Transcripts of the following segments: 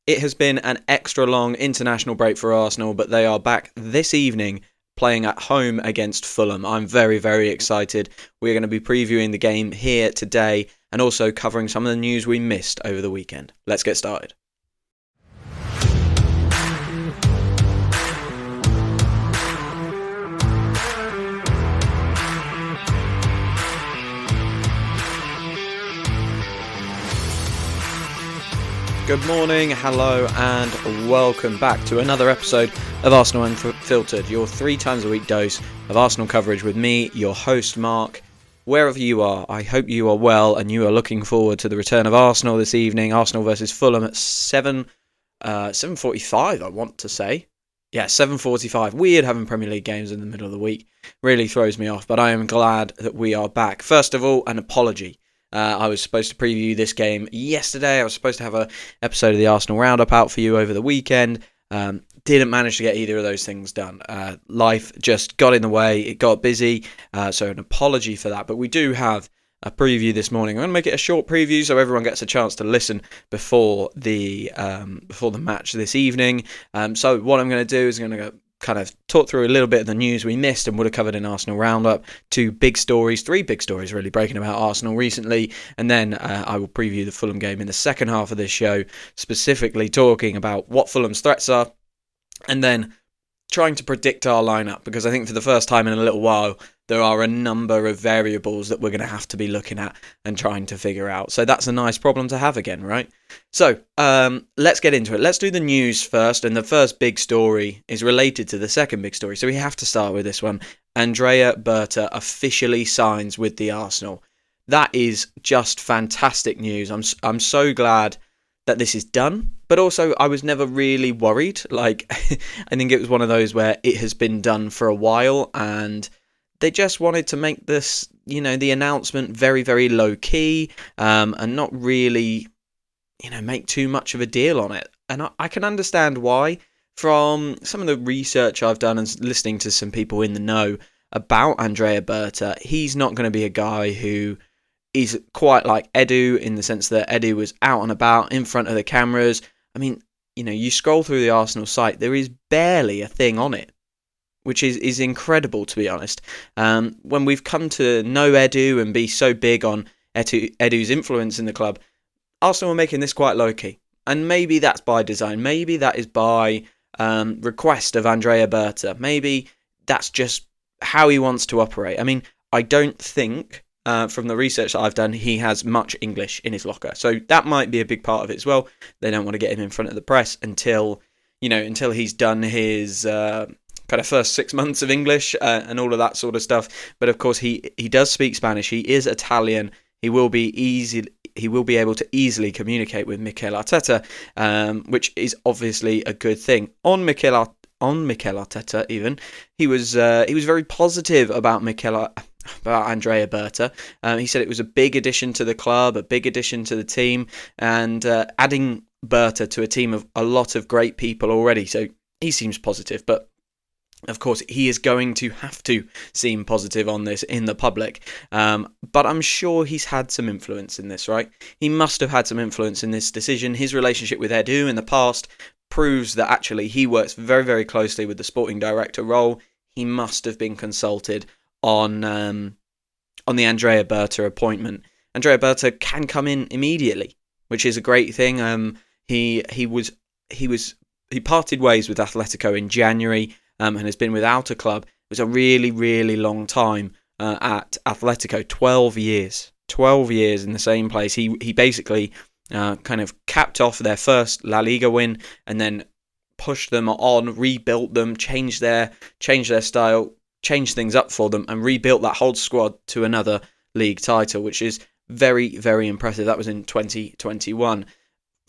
It has been an extra long international break for Arsenal, but they are back this evening playing at home against Fulham. I'm very, very excited. We're going to be previewing the game here today and also covering some of the news we missed over the weekend. Let's get started. Good morning, hello, and welcome back to another episode of Arsenal Unfiltered, your 3 times a week dose of Arsenal coverage with me, your host, Mark. Wherever you are, I hope you are well and you are looking forward to the return of Arsenal this evening. Arsenal versus Fulham at 7:45, I want to say. Yeah, 7:45. Weird having Premier League games in the middle of the week. Really throws me off, but I am glad that we are back. First of all, an apology. I was supposed to preview this game yesterday. I was supposed to have an episode of the Arsenal Roundup out for you over the weekend. Didn't manage to get either of those things done. Life just got in the way. It got busy. So an apology for that. But we do have a preview this morning. I'm going to make it a short preview so everyone gets a chance to listen before the match this evening. So what I'm going to do is I'm going to kind of talk through a little bit of the news we missed and would have covered in Arsenal Roundup. 3 big stories really breaking about Arsenal recently, and then I will preview the Fulham game in the second half of this show, specifically talking about what Fulham's threats are, and then trying to predict our lineup, because I think for the first time in a little while there are a number of variables that we're going to have to be looking at and trying to figure out. So that's a nice problem to have again, right? So let's get into it. Let's do the news first, and the first big story is related to the second big story. So we have to start with this one. Andrea Berta officially signs with the Arsenal. That is just fantastic news. I'm so glad that this is done, but also I was never really worried. Like, I think it was one of those where it has been done for a while and they just wanted to make this, the announcement very, very low key, and not really, make too much of a deal on it. And I can understand why. From some of the research I've done and listening to some people in the know about Andrea Berta, he's not going to be a guy who is quite like Edu, in the sense that Edu was out and about in front of the cameras. I mean, you scroll through the Arsenal site, there is barely a thing on it, which is incredible, to be honest. When we've come to know Edu and be so big on Edu's influence in the club, Arsenal are making this quite low-key. And maybe that's by design. Maybe that is by request of Andrea Berta. Maybe that's just how he wants to operate. I mean, I don't think, from the research that I've done, he has much English in his locker. So that might be a big part of it as well. They don't want to get him in front of the press until he's done his kind of first 6 months of English and all of that sort of stuff. But of course, he does speak Spanish. He is Italian. He will be able to easily communicate with Mikel Arteta, which is obviously a good thing. On Mikel Arteta, even he was very positive about Andrea Berta. He said it was a big addition to the club, a big addition to the team, and adding Berta to a team of a lot of great people already. So he seems positive, but of course, he is going to have to seem positive on this in the public. But I'm sure he's had some influence in this, right? He must have had some influence in this decision. His relationship with Edu in the past proves that actually he works very, very closely with the sporting director role. He must have been consulted on the Andrea Berta appointment. Andrea Berta can come in immediately, which is a great thing. He parted ways with Atletico in January. And has been without a club. It was a really, really long time at Atletico. 12 years. 12 years in the same place. He basically kind of capped off their first La Liga win and then pushed them on, rebuilt them, changed their style, changed things up for them, and rebuilt that whole squad to another league title, which is very, very impressive. That was in 2021.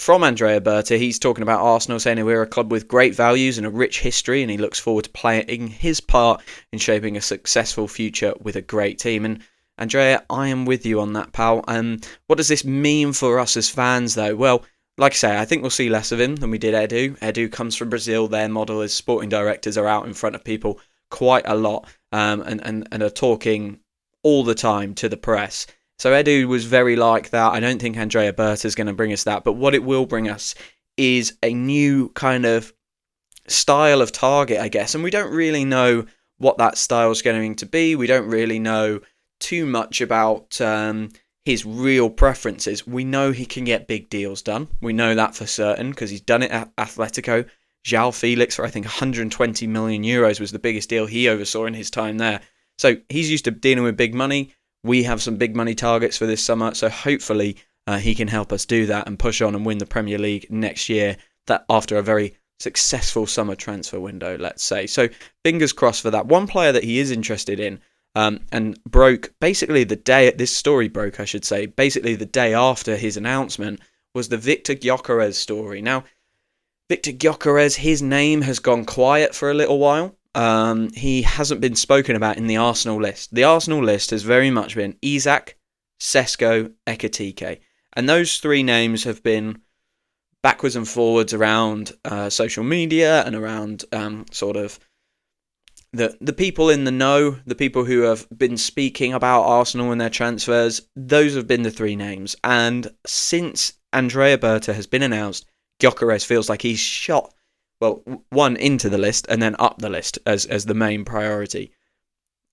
From Andrea Berta, he's talking about Arsenal, saying we're a club with great values and a rich history, and he looks forward to playing his part in shaping a successful future with a great team. And Andrea, I am with you on that, pal. What does this mean for us as fans, though? Well, like I say, I think we'll see less of him than we did Edu. Edu comes from Brazil. Their model as sporting directors are out in front of people quite a lot, and are talking all the time to the press. So Edu was very like that. I don't think Andrea Berta is going to bring us that. But what it will bring us is a new kind of style of target, I guess, and we don't really know what that style is going to be. We don't really know too much about his real preferences. We know he can get big deals done. We know that for certain because he's done it at Atletico. João Felix for I think 120 million euros was the biggest deal he oversaw in his time there. So he's used to dealing with big money. We have some big money targets for this summer, so hopefully he can help us do that and push on and win the Premier League next year. That after a very successful summer transfer window, let's say. So fingers crossed for that. One player that he is interested in and broke basically the day this story broke, I should say, basically the day after his announcement was the Victor Gyokeres story. Now, Victor Gyokeres, his name has gone quiet for a little while. He hasn't been spoken about in the Arsenal list. The Arsenal list has very much been Isak, Sesko, Ekitike. And those three names have been backwards and forwards around social media and around sort of the people in the know, the people who have been speaking about Arsenal and their transfers. Those have been the three names. And since Andrea Berta has been announced, Gyokeres feels like he's shot, well, one into the list and then up the list as the main priority.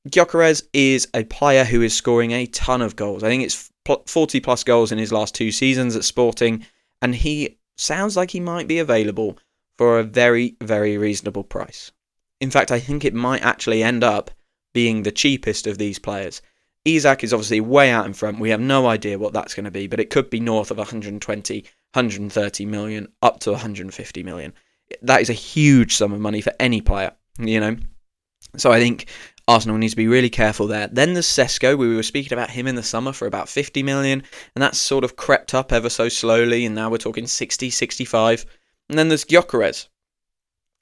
Gyokeres is a player who is scoring a ton of goals. I think it's 40 plus goals in his last 2 seasons at Sporting, and he sounds like he might be available for a very, very reasonable price. In fact, I think it might actually end up being the cheapest of these players. Isak is obviously way out in front. We have no idea what that's going to be, but it could be north of 120, 130 million, up to 150 million. That is a huge sum of money for any player, you know. So I think Arsenal needs to be really careful there. Then there's Sesko. We were speaking about him in the summer for about 50 million, and that's sort of crept up ever so slowly, and now we're talking 60, 65. And then there's Gyokeres.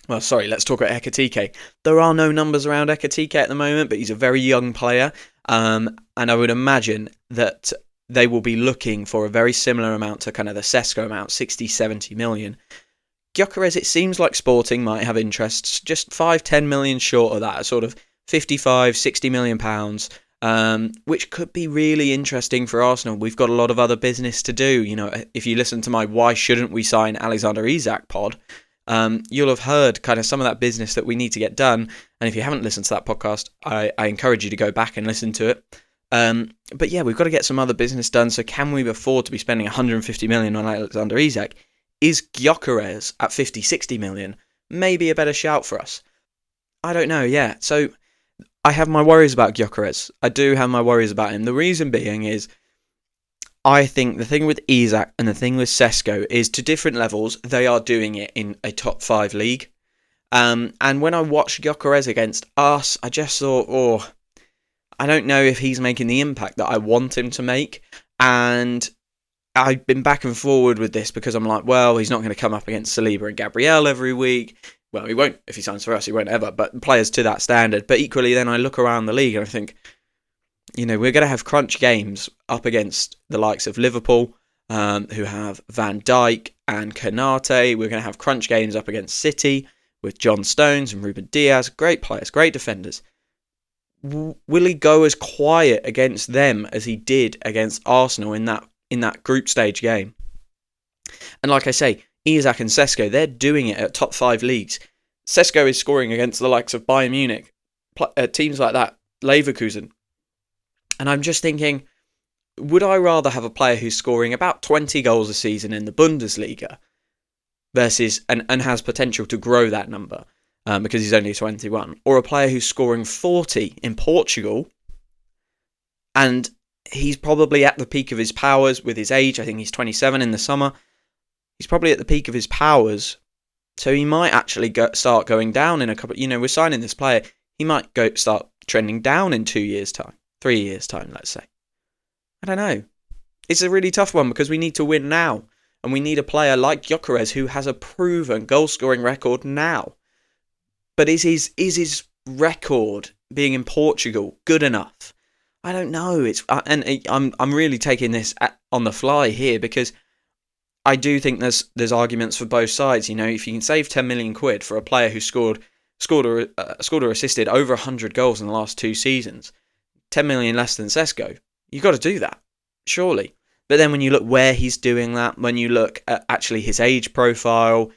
Well, sorry, let's talk about Ekitike. There are no numbers around Ekitike at the moment, but he's a very young player, and I would imagine that they will be looking for a very similar amount to kind of the Sesko amount, 60, 70 million. Gyokeres, it seems like Sporting might have interests just 5-10 million short of that, sort of 55, 60 million pounds, which could be really interesting for Arsenal. We've got a lot of other business to do. You know, if you listen to my "Why Shouldn't We Sign Alexander Isak" pod, you'll have heard kind of some of that business that we need to get done. And if you haven't listened to that podcast, I encourage you to go back and listen to it. But yeah, we've got to get some other business done. So can we afford to be spending 150 million on Alexander Isak? Is Gyokeres at 50, 60 million maybe a better shout for us? I don't know, yeah. So I have my worries about Gyokeres. I do have my worries about him. The reason being is I think the thing with Isak and the thing with Sesko is to different levels, they are doing it in a top 5 league. And when I watched Gyokeres against us, I just thought, I don't know if he's making the impact that I want him to make. And I've been back and forward with this because I'm like, well, he's not going to come up against Saliba and Gabriel every week. Well, he won't if he signs for us, he won't ever, but players to that standard. But equally, then I look around the league and I think, you know, we're going to have crunch games up against the likes of Liverpool, who have Van Dijk and Konate. We're going to have crunch games up against City with John Stones and Ruben Diaz. Great players, great defenders. Will he go as quiet against them as he did against Arsenal in that group stage game? And like I say, Isak and Sesko, they're doing it at top 5 leagues. Sesko is scoring against the likes of Bayern Munich, teams like that, Leverkusen. And I'm just thinking, would I rather have a player who's scoring about 20 goals a season in the Bundesliga versus and has potential to grow that number because he's only 21, or a player who's scoring 40 in Portugal and he's probably at the peak of his powers with his age? I think he's 27 in the summer. He's probably at the peak of his powers, so he might actually start going down in a couple. You know, we're signing this player. He might start trending down in 2 years' time, 3 years' time, let's say. I don't know. It's a really tough one because we need to win now, and we need a player like Gyokeres who has a proven goal-scoring record now. But is his record being in Portugal good enough? I don't know. I'm really taking this on the fly here because I do think there's arguments for both sides. You know, if you can save 10 million quid for a player who scored or assisted over 100 goals in the last 2 seasons, 10 million less than Sesko, you've got to do that, surely. But then when you look where he's doing that, when you look at actually his age profile,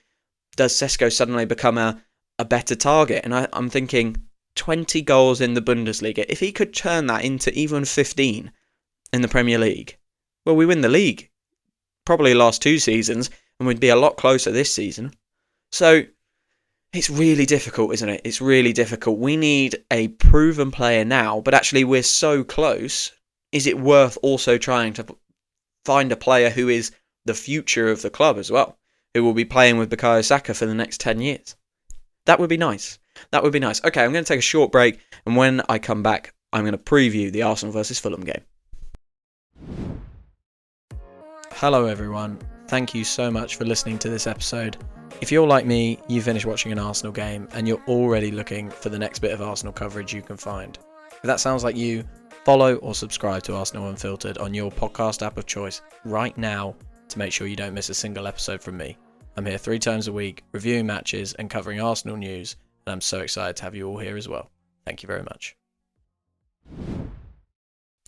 does Sesko suddenly become a better target? And I'm thinking 20 goals in the Bundesliga. If he could turn that into even 15 in the Premier League, well, we win the league. Probably last 2 seasons, and we'd be a lot closer this season. So it's really difficult, isn't it? It's really difficult. We need a proven player now, but actually we're so close. Is it worth also trying to find a player who is the future of the club as well, who will be playing with Bukayo Saka for the next 10 years? That would be nice. That would be nice. Okay, I'm going to take a short break, and when I come back, I'm going to preview the Arsenal versus Fulham game. Hello everyone. Thank you so much for listening to this episode. If you're like me, you finished watching an Arsenal game and you're already looking for the next bit of Arsenal coverage you can find. If that sounds like you, follow or subscribe to Arsenal Unfiltered on your podcast app of choice right now to make sure you don't miss a single episode from me. I'm here 3 times a week, reviewing matches and covering Arsenal news, and I'm so excited to have you all here as well. Thank you very much.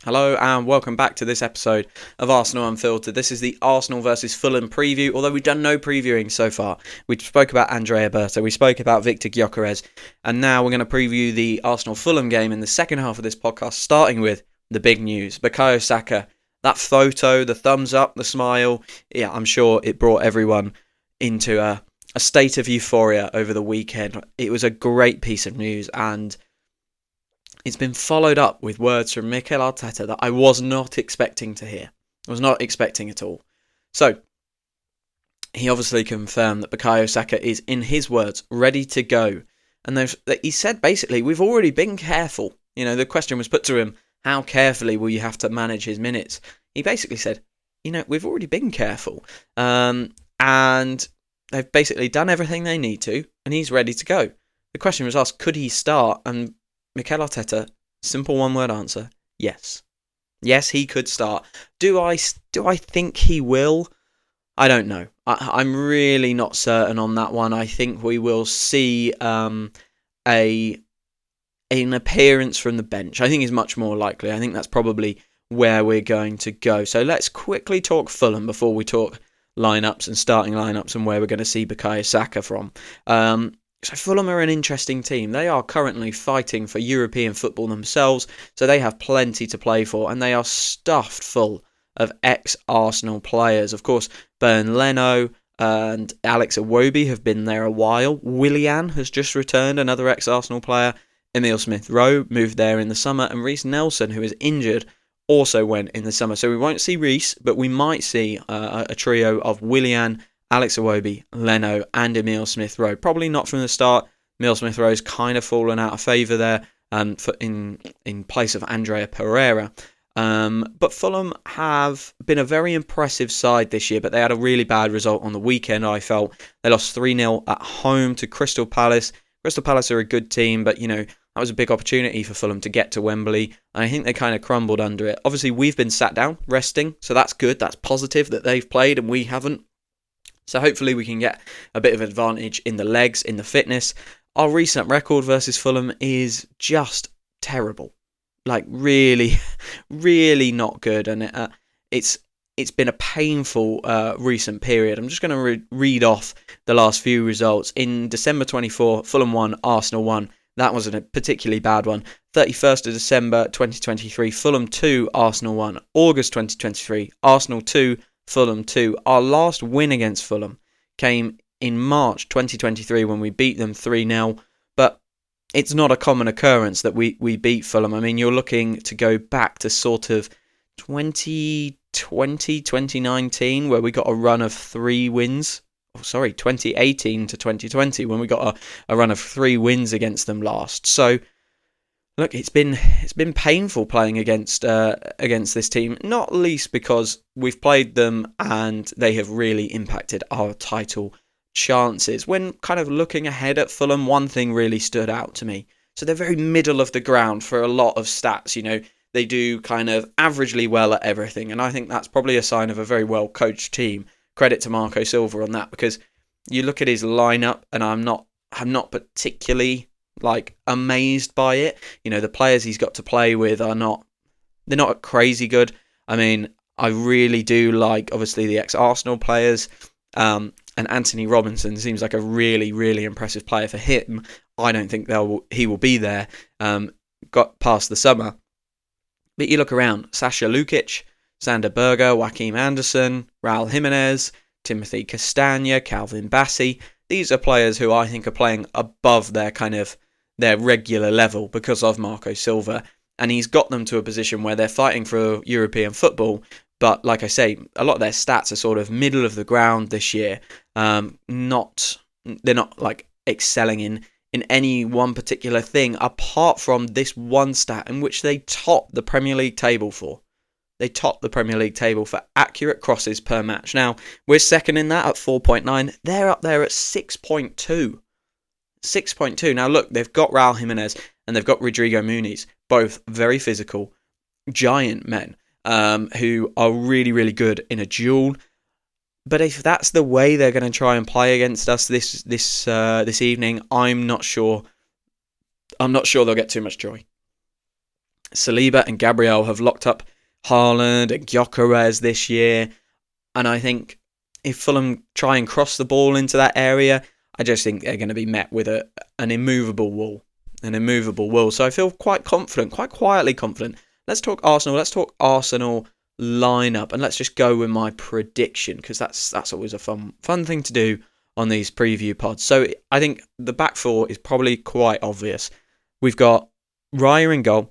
Hello and welcome back to this episode of Arsenal Unfiltered. This is the Arsenal versus Fulham preview, although we've done no previewing so far. We spoke about Berta, we spoke about Berta and Gyokeres, and now we're going to preview the Arsenal-Fulham game in the second half of this podcast, starting with the big news. Bukayo Saka, that photo, the thumbs up, the smile, yeah, I'm sure it brought everyone into a state of euphoria over the weekend. It was a great piece of news, and it's been followed up with words from Mikel Arteta that I was not expecting to hear. I was not expecting at all. So, he obviously confirmed that Bukayo Saka is, in his words, ready to go. And he said, basically, we've already been careful. You know, the question was put to him, how carefully will you have to manage his minutes? He basically said, we've already been careful. And they've basically done everything they need to, and he's ready to go. The question was asked, could he start? And Mikel Arteta, simple one-word answer, yes. Yes, he could start. Do I think he will? I don't know. I'm really not certain on that one. I think we will see an appearance from the bench. I think is much more likely. I think that's probably where we're going to go. So let's quickly talk Fulham before we talk lineups and starting lineups and where we're going to see Bukayo Saka from. So Fulham are an interesting team. They are currently fighting for European football themselves, so they have plenty to play for, and they are stuffed full of ex-Arsenal players. Of course, Bernd Leno and Alex Iwobi have been there a while. Willian has just returned, another ex-Arsenal player. Emile Smith-Rowe moved there in the summer, and Reece Nelson, who is injured, also went in the summer. So we won't see Reece, but we might see a trio of Willian, Alex Iwobi, Leno and Emile Smith-Rowe. Probably not from the start. Emile Smith-Rowe's kind of fallen out of favour there in place of Andrea Pereira. But Fulham have been a very impressive side this year, but they had a really bad result on the weekend, I felt. They lost 3-0 at home to Crystal Palace. Crystal Palace are a good team, but, that was a big opportunity for Fulham to get to Wembley, and I think they kind of crumbled under it. Obviously, we've been sat down, resting, so that's good. That's positive that they've played and we haven't. So hopefully we can get a bit of advantage in the legs, in the fitness. Our recent record versus Fulham is just terrible. Like really, really not good. And it's been a painful recent period. I'm just going to read off the last few results. In December 24, Fulham 1, Arsenal 1. That wasn't a particularly bad one. 31st of December 2023, Fulham 2, Arsenal 1. August 2023, Arsenal 2, Fulham 2. Our last win against Fulham came in March 2023 when we beat them 3-0, but it's not a common occurrence that we beat Fulham. I mean, you're looking to go back to sort of 2020, 2019, where we got a run of 3 wins. 2018 to 2020 when we got a run of 3 wins against them last. So look, it's been painful playing against this team, not least because we've played them and they have really impacted our title chances. When kind of looking ahead at Fulham, one thing really stood out to me. So they're very middle of the ground for a lot of stats. They do kind of averagely well at everything, and I think that's probably a sign of a very well coached team. Credit to Marco Silva on that, because you look at his lineup and I'm not particularly amazed by it. The players he's got to play with they're not crazy good. I mean, I really do like, obviously, the ex-Arsenal players. And Anthony Robinson seems like a really, really impressive player for him. I don't think he will be there. Got past the summer. But you look around, Sasha Lukic, Sander Berger, Joachim Andersen, Raul Jimenez, Timothy Castagna, Calvin Bassey. These are players who I think are playing above their regular level because of Marco Silva. And he's got them to a position where they're fighting for European football. But like I say, a lot of their stats are sort of middle of the ground this year. They're not like excelling in any one particular thing, apart from this one stat in which they top the Premier League table for. They top the Premier League table for accurate crosses per match. Now, we're second in that at 4.9. They're up there at 6.2. 6.2. Now, look, they've got Raul Jimenez and they've got Rodrigo Muniz, both very physical, giant men who are really, really good in a duel. But if that's the way they're going to try and play against us this evening, I'm not sure. I'm not sure they'll get too much joy. Saliba and Gabriel have locked up Haaland and Gyokeres this year, and I think if Fulham try and cross the ball into that area, I just think they're going to be met with an immovable wall. So I feel quite confident, quite quietly confident. Let's talk Arsenal. Let's talk Arsenal lineup, and let's just go with my prediction, because that's always a fun thing to do on these preview pods. So I think the back four is probably quite obvious. We've got Raya in goal,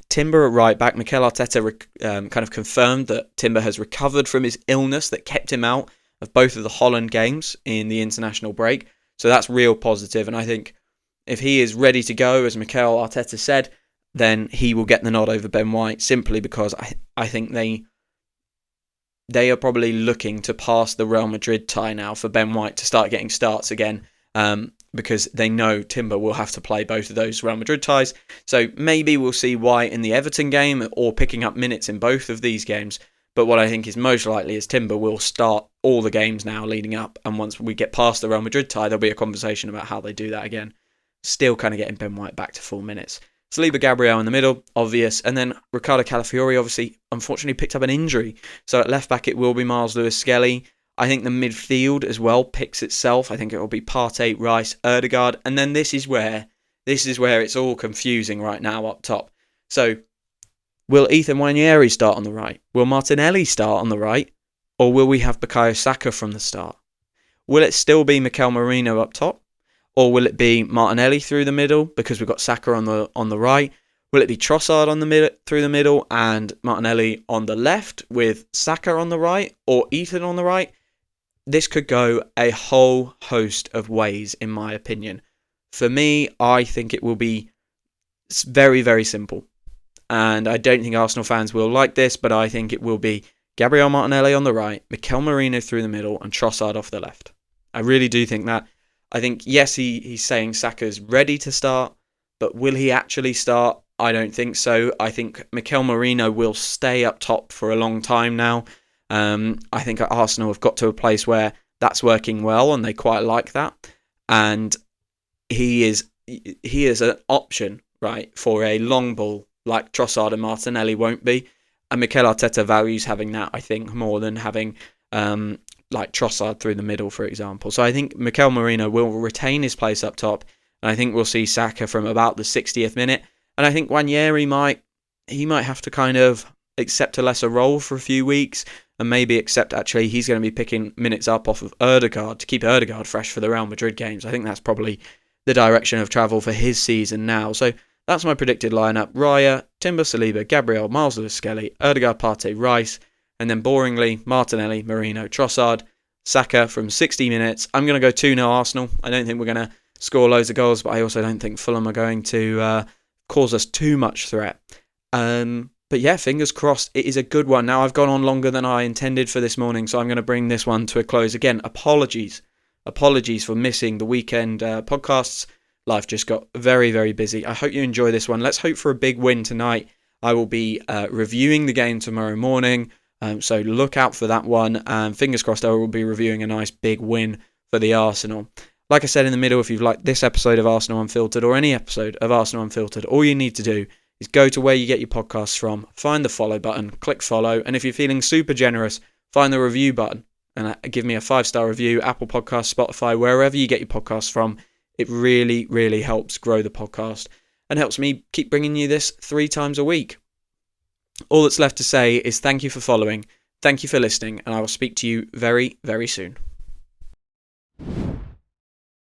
Timber at right back. Mikel Arteta kind of confirmed that Timber has recovered from his illness that kept him out of both of the Holland games in the international break. So that's real positive, and I think if he is ready to go, as Mikel Arteta said, then he will get the nod over Ben White, simply because I think they are probably looking to pass the Real Madrid tie now for Ben White to start getting starts again, because they know Timber will have to play both of those Real Madrid ties. So maybe we'll see White in the Everton game or picking up minutes in both of these games. But what I think is most likely is Timber will start all the games now leading up, and once we get past the Real Madrid tie, there'll be a conversation about how they do that again. Still kind of getting Ben White back to full minutes. Saliba, Gabriel in the middle, obvious. And then Ricardo Calafiori, obviously, unfortunately picked up an injury. So at left back, it will be Miles Lewis-Skelly. I think the midfield as well picks itself. I think it will be Partey, Rice, Ødegaard. And then this is where it's all confusing right now up top. So will Ethan Nwaneri start on the right? Will Martinelli start on the right? Or will we have Bukayo Saka from the start? Will it still be Mikel Merino up top? Or will it be Martinelli through the middle because we've got Saka on the right? Will it be Trossard on the through the middle and Martinelli on the left with Saka on the right, or Ethan on the right? This could go a whole host of ways, in my opinion. For me, I think it will be very, very simple. And I don't think Arsenal fans will like this, but I think it will be Gabriel Martinelli on the right, Mikel Merino through the middle, and Trossard off the left. I really do think that. I think, yes, he's saying Saka's ready to start, but will he actually start? I don't think so. I think Mikel Merino will stay up top for a long time now. I think Arsenal have got to a place where that's working well, and they quite like that. And he is an option, right, for a long ball like Trossard and Martinelli won't be. And Mikel Arteta values having that, I think, more than having like Trossard through the middle, for example. So I think Mikel Merino will retain his place up top, and I think we'll see Saka from about the 60th minute. And I think Nwaneri might have to kind of accept a lesser role for a few weeks, and maybe accept actually he's going to be picking minutes up off of Ødegaard to keep Ødegaard fresh for the Real Madrid games. I think that's probably the direction of travel for his season now. So that's my predicted lineup. Raya, Timber, Saliba, Gabriel, Miles Lewis-Skelly, Ødegaard, Partey, Rice, and then boringly, Martinelli, Merino, Trossard, Saka from 60 minutes. I'm going to go 2-0 Arsenal. I don't think we're going to score loads of goals, but I also don't think Fulham are going to cause us too much threat. But yeah, fingers crossed. It is a good one. Now, I've gone on longer than I intended for this morning, so I'm going to bring this one to a close. Again, apologies for missing the weekend podcasts. Life just got very, very busy. I hope you enjoy this one. Let's hope for a big win tonight. I will be reviewing the game tomorrow morning. So look out for that one. And fingers crossed I will be reviewing a nice big win for the Arsenal. Like I said in the middle, if you've liked this episode of Arsenal Unfiltered or any episode of Arsenal Unfiltered, all you need to do is go to where you get your podcasts from, find the follow button, click follow, and if you're feeling super generous, find the review button and give me a 5-star review, Apple Podcasts, Spotify, wherever you get your podcasts from. It really, really helps grow the podcast and helps me keep bringing you this 3 times a week. All that's left to say is thank you for following, thank you for listening, and I will speak to you very, very soon.